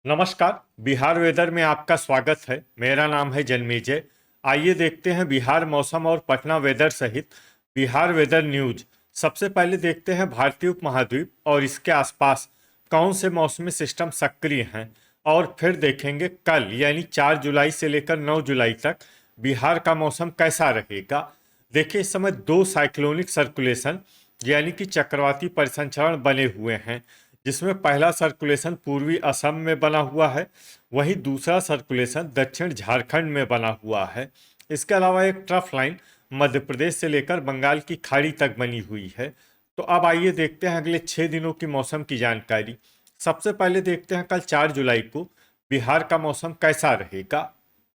नमस्कार। बिहार वेदर में आपका स्वागत है। मेरा नाम है जन्मेजय। आइए देखते हैं बिहार मौसम और पटना वेदर सहित बिहार वेदर न्यूज। सबसे पहले देखते हैं भारतीय उपमहाद्वीप और इसके आसपास कौन से मौसमी सिस्टम सक्रिय हैं, और फिर देखेंगे कल यानी 4 जुलाई से लेकर 9 जुलाई तक बिहार का मौसम कैसा रहेगा। देखिए, इस समय दो साइक्लोनिक सर्कुलेशन यानी कि चक्रवाती परिसंचरण बने हुए हैं, जिसमें पहला सर्कुलेशन पूर्वी असम में बना हुआ है, वहीं दूसरा सर्कुलेशन दक्षिण झारखंड में बना हुआ है। इसके अलावा एक ट्रफ लाइन मध्य प्रदेश से लेकर बंगाल की खाड़ी तक बनी हुई है। तो अब आइए देखते हैं अगले 6 दिनों की मौसम की जानकारी। सबसे पहले देखते हैं कल 4 जुलाई को बिहार का मौसम कैसा रहेगा।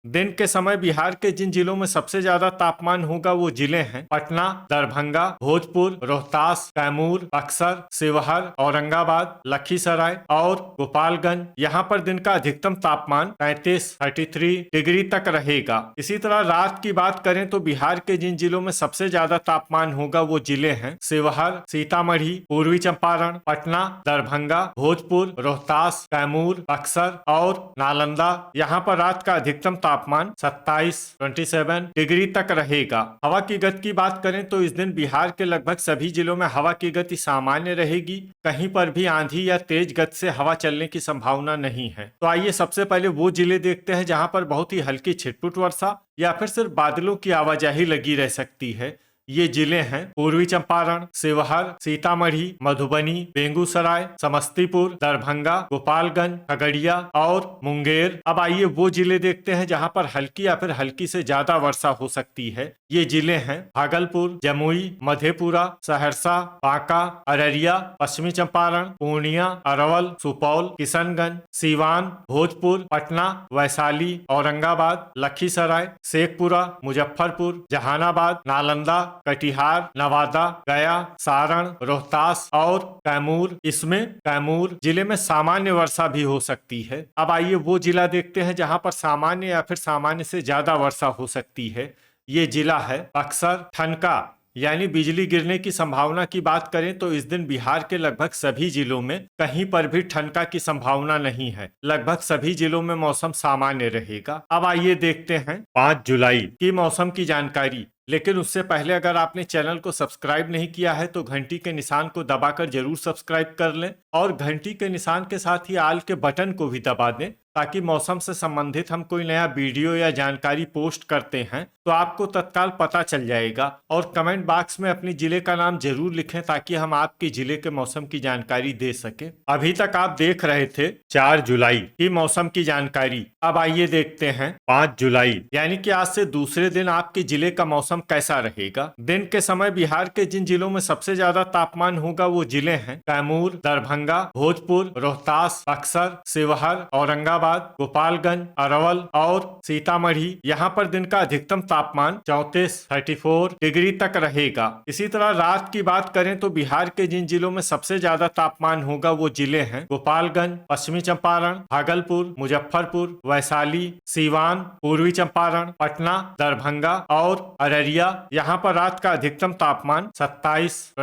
दिन के समय बिहार के जिन जिलों में सबसे ज्यादा तापमान होगा वो जिले हैं पटना, दरभंगा, भोजपुर, रोहतास, कैमूर, बक्सर, शिवहर, औरंगाबाद, लखीसराय और गोपालगंज। यहाँ पर दिन का अधिकतम तापमान 33 डिग्री तक रहेगा। इसी तरह रात की बात करें तो बिहार के जिन जिलों में सबसे ज्यादा तापमान होगा वो जिले हैं शिवहर, सीतामढ़ी, पूर्वी चंपारण, पटना, दरभंगा, भोजपुर, रोहतास, कैमूर, बक्सर और नालंदा। यहाँ पर रात का अधिकतम तापमान 27 डिग्री तक रहेगा। हवा की गति की बात करें तो इस दिन बिहार के लगभग सभी जिलों में हवा की गति सामान्य रहेगी। कहीं पर भी आंधी या तेज गति से हवा चलने की संभावना नहीं है। तो आइए सबसे पहले वो जिले देखते हैं जहां पर बहुत ही हल्की छिटपुट वर्षा या फिर सिर्फ बादलों की आवाजाही लगी रह सकती है। ये जिले हैं पूर्वी चंपारण, शिवहर, सीतामढ़ी, मधुबनी, बेगूसराय, समस्तीपुर, दरभंगा, गोपालगंज, खगड़िया और मुंगेर। अब आइए वो जिले देखते हैं जहां पर हल्की या फिर हल्की से ज्यादा वर्षा हो सकती है। ये जिले हैं भागलपुर, जमुई, मधेपुरा, सहरसा, बांका, अररिया, पश्चिमी चंपारण, पूर्णिया, अरवल, सुपौल, किशनगंज, सीवान, भोजपुर, पटना, वैशाली, औरंगाबाद, लखीसराय, शेखपुरा, मुजफ्फरपुर, जहानाबाद, नालंदा, कटिहार, नवादा, गया, सारण, रोहतास और कैमूर। इसमें कैमूर जिले में सामान्य वर्षा भी हो सकती है। अब आइए वो जिला देखते हैं जहां पर सामान्य या फिर सामान्य से ज्यादा वर्षा हो सकती है। ये जिला है बक्सर। ठनका यानी बिजली गिरने की संभावना की बात करें तो इस दिन बिहार के लगभग सभी जिलों में कहीं पर भी ठनका की संभावना नहीं है। लगभग सभी जिलों में मौसम सामान्य रहेगा। अब आइए देखते हैं 5 जुलाई की मौसम की जानकारी। लेकिन उससे पहले अगर आपने चैनल को सब्सक्राइब नहीं किया है तो घंटी के निशान को दबाकर जरूर सब्सक्राइब कर लें, और घंटी के निशान के साथ ही आल के बटन को भी दबा दें, ताकि मौसम से संबंधित हम कोई नया वीडियो या जानकारी पोस्ट करते हैं तो आपको तत्काल पता चल जाएगा। और कमेंट बॉक्स में अपने जिले का नाम जरूर लिखें ताकि हम आपके जिले के मौसम की जानकारी दे सके। अभी तक आप देख रहे थे 4 जुलाई की मौसम की जानकारी। अब आइए देखते हैं 5 जुलाई यानी कि आज से दूसरे दिन आपके जिले का मौसम कैसा रहेगा। दिन के समय बिहार के जिन जिलों में सबसे ज्यादा तापमान होगा वो जिले हैं कैमूर, दरभंगा, भोजपुर, रोहतास, बक्सर, शिवहर, औरंगाबाद, गोपालगंज, अरवल और सीतामढ़ी। यहाँ पर दिन का अधिकतम तापमान 34 डिग्री तक रहेगा। इसी तरह रात की बात करें तो बिहार के जिन जिलों में सबसे ज्यादा तापमान होगा वो जिले हैं गोपालगंज, पश्चिमी चंपारण, भागलपुर, मुजफ्फरपुर, वैशाली, सीवान, पूर्वी चंपारण, पटना, दरभंगा और अररिया। यहाँ पर रात का अधिकतम तापमान 27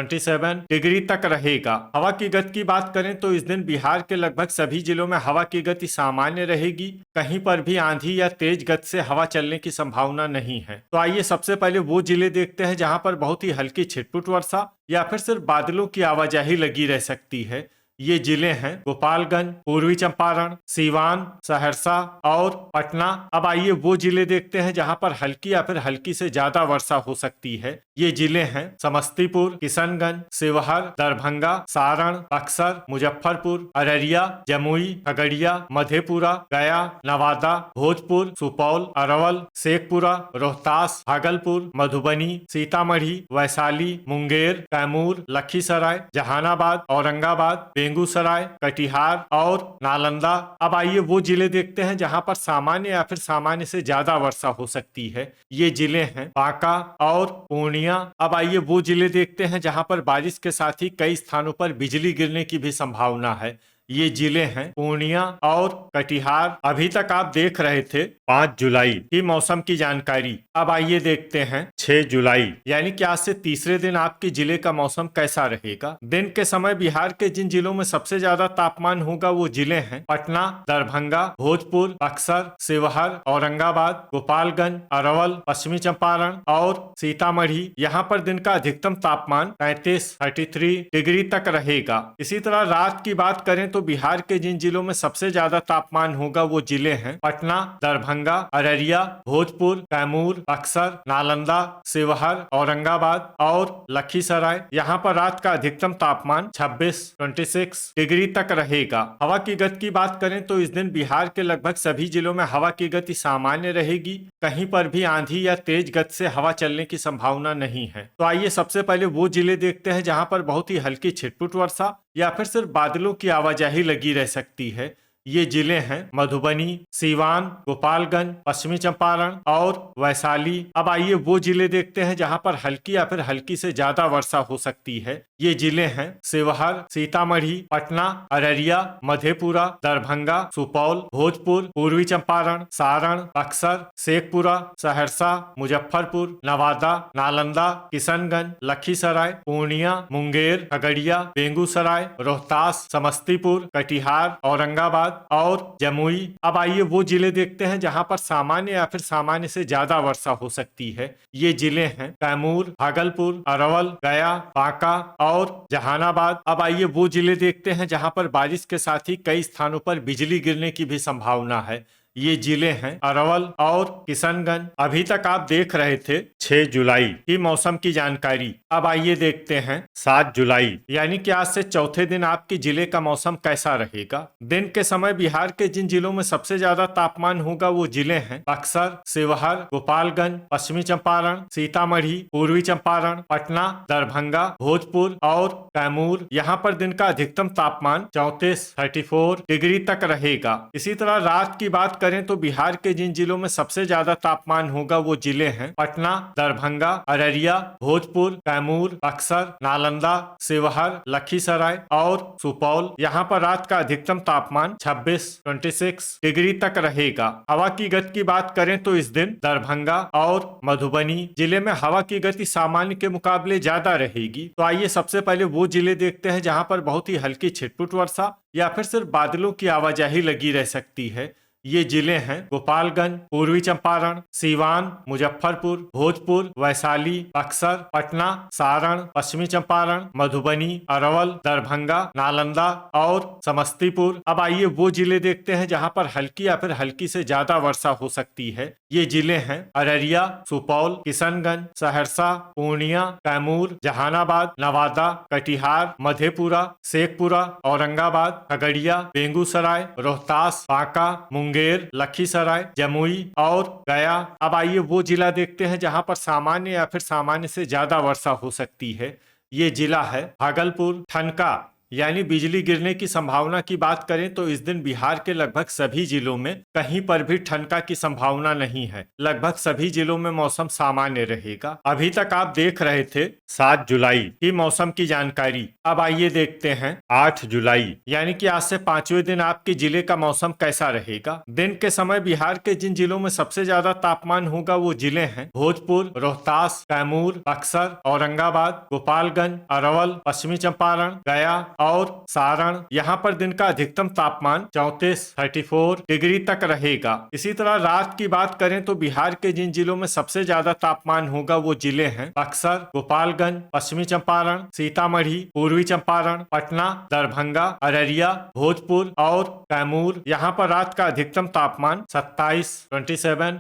डिग्री तक रहेगा। हवा की गति की बात करें तो इस दिन बिहार के लगभग सभी जिलों में हवा की गति सामान्य रहेगी। कहीं पर भी आंधी या तेज गति से हवा चलने की संभावना नहीं है। तो आइए सबसे पहले वो जिले देखते हैं जहां पर बहुत ही हल्की छिटपुट वर्षा या फिर सिर्फ बादलों की आवाजाही लगी रह सकती है। ये जिले हैं गोपालगंज, पूर्वी चंपारण, सीवान, सहरसा और पटना। अब आइए वो जिले देखते हैं जहां पर हल्की या फिर हल्की से ज्यादा वर्षा हो सकती है। ये जिले हैं समस्तीपुर, किशनगंज, शिवहर, दरभंगा, सारण, बक्सर, मुजफ्फरपुर, अररिया, जमुई, खगड़िया, मधेपुरा, गया, नवादा, भोजपुर, सुपौल, अरवल, शेखपुरा, रोहतास, भागलपुर, मधुबनी, सीतामढ़ी, वैशाली, मुंगेर, कैमूर, लखीसराय, जहानाबाद, औरंगाबाद, बेगूसराय, कटिहार और नालंदा। अब आइए वो जिले देखते हैं जहां पर सामान्य या फिर सामान्य से ज्यादा वर्षा हो सकती है। ये जिले हैं बांका और पूर्णिया। अब आइए वो जिले देखते हैं जहां पर बारिश के साथ ही कई स्थानों पर बिजली गिरने की भी संभावना है। ये जिले हैं पूर्णिया और कटिहार। अभी तक आप देख रहे थे 5 जुलाई की मौसम की जानकारी। अब आइए देखते हैं 6 जुलाई यानी कि आज से तीसरे दिन आपके जिले का मौसम कैसा रहेगा। दिन के समय बिहार के जिन जिलों में सबसे ज्यादा तापमान होगा वो जिले हैं पटना, दरभंगा, भोजपुर, बक्सर, शिवहर, औरंगाबाद, गोपालगंज, अरवल, पश्चिमी चंपारण और सीतामढ़ी। यहाँ पर दिन का अधिकतम तापमान 33 डिग्री तक रहेगा। इसी तरह रात की बात करें तो बिहार के जिन जिलों में सबसे ज्यादा तापमान होगा वो जिले हैं पटना, दरभंगा, अररिया, भोजपुर, कैमूर, बक्सर, नालंदा, शिवहर, औरंगाबाद और लखीसराय। यहाँ पर रात का अधिकतम तापमान 26 डिग्री तक रहेगा। हवा की गति की बात करें तो इस दिन बिहार के लगभग सभी जिलों में हवा की गति सामान्य रहेगी। कहीं पर भी आंधी या तेज गति से हवा चलने की संभावना नहीं है। तो आइए सबसे पहले वो जिले देखते हैं जहां पर बहुत ही हल्की छिटपुट वर्षा या फिर सिर्फ बादलों की आवाजाही लगी रह सकती है। ये जिले हैं मधुबनी, सीवान, गोपालगंज, पश्चिमी चंपारण और वैशाली। अब आइए वो जिले देखते हैं जहां पर हल्की या फिर हल्की से ज्यादा वर्षा हो सकती है। ये जिले हैं शिवहर, सीतामढ़ी, पटना, अररिया, मधेपुरा, दरभंगा, सुपौल, भोजपुर, पूर्वी चंपारण, सारण, बक्सर, शेखपुरा, सहरसा, मुजफ्फरपुर, नवादा, नालंदा, किशनगंज, लखीसराय, पूर्णिया, मुंगेर, खगड़िया, बेगूसराय, रोहतास, समस्तीपुर, कटिहार, औरंगाबाद और जमुई। अब आइए वो जिले देखते हैं जहां पर सामान्य या फिर सामान्य से ज्यादा वर्षा हो सकती है। ये जिले हैं कैमूर, भागलपुर, अरवल, गया, बांका और जहानाबाद। अब आइए वो जिले देखते हैं जहां पर बारिश के साथ ही कई स्थानों पर बिजली गिरने की भी संभावना है। ये जिले हैं अरवल और किशनगंज। अभी तक आप देख रहे थे 6 जुलाई की मौसम की जानकारी। अब आइए देखते हैं 7 जुलाई यानी कि आज से चौथे दिन आपके जिले का मौसम कैसा रहेगा। दिन के समय बिहार के जिन जिलों में सबसे ज्यादा तापमान होगा वो जिले हैं बक्सर, शिवहर, गोपालगंज, पश्चिमी चंपारण, सीतामढ़ी, पूर्वी चंपारण, पटना, दरभंगा, भोजपुर और कैमूर। यहाँ पर दिन का अधिकतम तापमान 34 डिग्री तक रहेगा। इसी तरह रात की बात करें तो बिहार के जिन जिलों में सबसे ज्यादा तापमान होगा वो जिले हैं पटना, दरभंगा, अररिया, भोजपुर, कैमूर, बक्सर, नालंदा, शिवहर, लखीसराय और सुपौल। यहाँ पर रात का अधिकतम तापमान 26 डिग्री तक रहेगा। हवा की गति की बात करें तो इस दिन दरभंगा और मधुबनी जिले में हवा की गति सामान्य के मुकाबले ज्यादा रहेगी। तो आइए सबसे पहले वो जिले देखते हैं जहां पर बहुत ही हल्की छिटपुट वर्षा या फिर सिर्फ बादलों की आवाजाही लगी रह सकती है। ये जिले हैं गोपालगंज, पूर्वी चंपारण, सीवान, मुजफ्फरपुर, भोजपुर, वैशाली, बक्सर, पटना, सारण, पश्चिमी चंपारण, मधुबनी, अरवल, दरभंगा, नालंदा और समस्तीपुर। अब आइए वो जिले देखते हैं जहां पर हल्की या फिर हल्की से ज्यादा वर्षा हो सकती है। ये जिले हैं अररिया, सुपौल, किशनगंज, सहरसा, पूर्णिया, कैमूर, जहानाबाद, नवादा, कटिहार, मधेपुरा, शेखपुरा, औरंगाबाद, खगड़िया, बेगूसराय, रोहतास, बांका, मुंगेर, लखीसराय, जमुई और गया। अब आइए वो जिला देखते हैं जहां पर सामान्य या फिर सामान्य से ज्यादा वर्षा हो सकती है। ये जिला है भागलपुर। ठनका यानी बिजली गिरने की संभावना की बात करें तो इस दिन बिहार के लगभग सभी जिलों में कहीं पर भी ठनका की संभावना नहीं है। लगभग सभी जिलों में मौसम सामान्य रहेगा। अभी तक आप देख रहे थे 7 जुलाई की मौसम की जानकारी। अब आइए देखते हैं 8 जुलाई यानी कि आज से 5वें दिन आपके जिले का मौसम कैसा रहेगा। दिन के समय बिहार के जिन जिलों में सबसे ज्यादा तापमान होगा वो जिले हैं भोजपुर, रोहतास, कैमूर, बक्सर, औरंगाबाद, गोपालगंज, अरवल, पश्चिमी चंपारण, गया और सारण। यहाँ पर दिन का अधिकतम तापमान 34 डिग्री तक रहेगा। इसी तरह रात की बात करें तो बिहार के जिन जिलों में सबसे ज्यादा तापमान होगा वो जिले हैं बक्सर, गोपालगंज, पश्चिमी चंपारण, सीतामढ़ी, पूर्वी चंपारण, पटना, दरभंगा, अररिया, भोजपुर और कैमूर। यहाँ पर रात का अधिकतम तापमान 27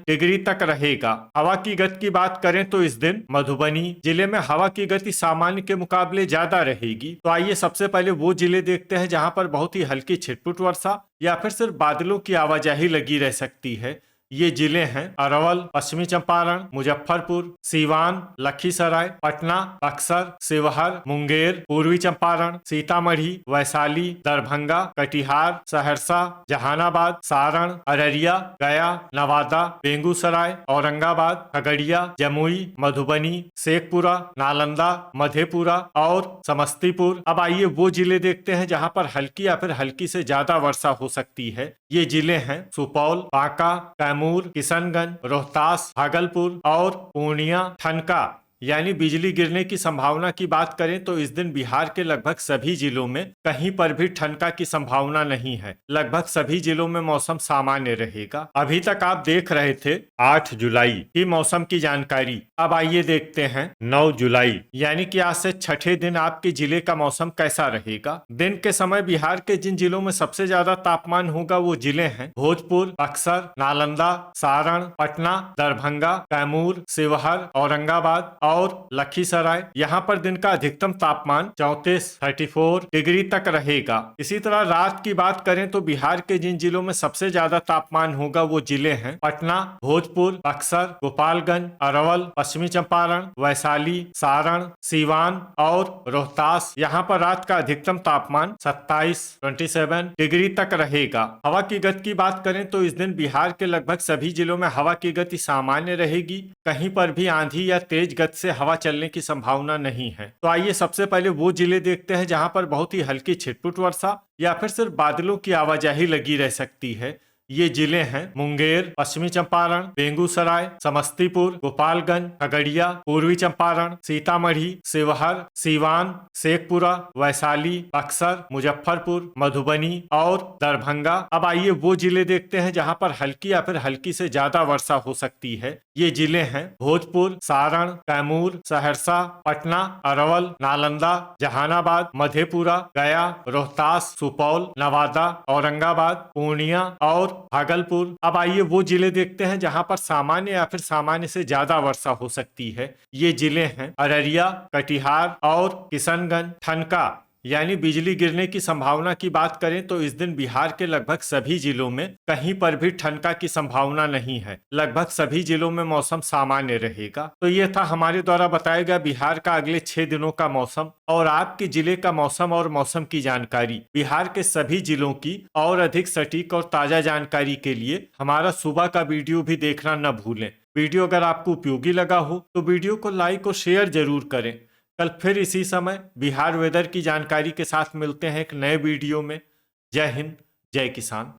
डिग्री तक रहेगा। हवा की गति की बात करें तो इस दिन मधुबनी जिले में हवा की गति सामान्य के मुकाबले ज्यादा रहेगी। तो आइए सबसे पहले वो जिले देखते हैं जहां पर बहुत ही हल्की छिटपुट वर्षा या फिर सिर्फ बादलों की आवाजाही लगी रह सकती है। ये जिले हैं अरवल, पश्चिमी चंपारण, मुजफ्फरपुर, सीवान, लखीसराय, पटना, बक्सर, शिवहर, मुंगेर, पूर्वी चंपारण, सीतामढ़ी, वैशाली, दरभंगा, कटिहार, सहरसा, जहानाबाद, सारण, अररिया, गया, नवादा, बेगूसराय, औरंगाबाद, खगड़िया, जमुई, मधुबनी, शेखपुरा, नालंदा, मधेपुरा और समस्तीपुर। अब आइए वो जिले देखते हैं जहां पर हल्की या फिर हल्की से ज्यादा वर्षा हो सकती है। ये जिले हैं सुपौल, बांका, कैमूर, किशनगंज, रोहतास, भागलपुर और पूर्णिया। ठनका यानी बिजली गिरने की संभावना की बात करें तो इस दिन बिहार के लगभग सभी जिलों में कहीं पर भी ठनका की संभावना नहीं है। लगभग सभी जिलों में मौसम सामान्य रहेगा। अभी तक आप देख रहे थे 8 जुलाई की मौसम की जानकारी। अब आइए देखते हैं 9 जुलाई यानी कि आज से छठे दिन आपके जिले का मौसम कैसा रहेगा। दिन के समय बिहार के जिन जिलों में सबसे ज्यादा तापमान होगा वो जिले हैं भोजपुर, बक्सर, नालंदा, सारण, पटना, दरभंगा, कैमूर, शिवहर, औरंगाबाद और लखीसराय। यहाँ पर दिन का अधिकतम तापमान 34 डिग्री तक रहेगा। इसी तरह रात की बात करें तो बिहार के जिन जिलों में सबसे ज्यादा तापमान होगा वो जिले हैं पटना, भोजपुर, बक्सर, गोपालगंज, अरवल, पश्चिमी चंपारण, वैशाली, सारण, सीवान और रोहतास। यहाँ पर रात का अधिकतम तापमान 27 डिग्री तक रहेगा। हवा की गति की बात करें तो इस दिन बिहार के लगभग सभी जिलों में हवा की गति सामान्य रहेगी। कहीं पर भी आंधी या तेज गति से हवा चलने की संभावना नहीं है। तो आइए सबसे पहले वो जिले देखते हैं जहां पर बहुत ही हल्की छिटपुट वर्षा या फिर सिर्फ बादलों की आवाजाही लगी रह सकती है। ये जिले हैं मुंगेर, पश्चिमी चंपारण, बेगूसराय, समस्तीपुर, गोपालगंज, खगड़िया, पूर्वी चंपारण, सीतामढ़ी, शिवहर, सीवान, शेखपुरा, वैशाली, बक्सर, मुजफ्फरपुर, मधुबनी और दरभंगा। अब आइए वो जिले देखते हैं जहां पर हल्की या फिर हल्की से ज्यादा वर्षा हो सकती है। ये जिले हैं भोजपुर, सारण, कैमूर, सहरसा, पटना, अरवल, नालंदा, जहानाबाद, मधेपुरा, गया, रोहतास, सुपौल, नवादा, औरंगाबाद, पूर्णिया और भागलपुर। अब आइए वो जिले देखते हैं जहां पर सामान्य या फिर सामान्य से ज्यादा वर्षा हो सकती है। ये जिले हैं अररिया, कटिहार और किशनगंज। ठनका यानी बिजली गिरने की संभावना की बात करें तो इस दिन बिहार के लगभग सभी जिलों में कहीं पर भी ठनका की संभावना नहीं है। लगभग सभी जिलों में मौसम सामान्य रहेगा। तो ये था हमारे द्वारा बताया गया बिहार का अगले 6 दिनों का मौसम और आपके जिले का मौसम और मौसम की जानकारी। बिहार के सभी जिलों की और अधिक सटीक और ताजा जानकारी के लिए हमारा सुबह का वीडियो भी देखना न भूलें। वीडियो अगर आपको उपयोगी लगा हो तो वीडियो को लाइक और शेयर जरूर करें। कल फिर इसी समय बिहार वेदर की जानकारी के साथ मिलते हैं एक नए वीडियो में। जय हिंद, जय किसान।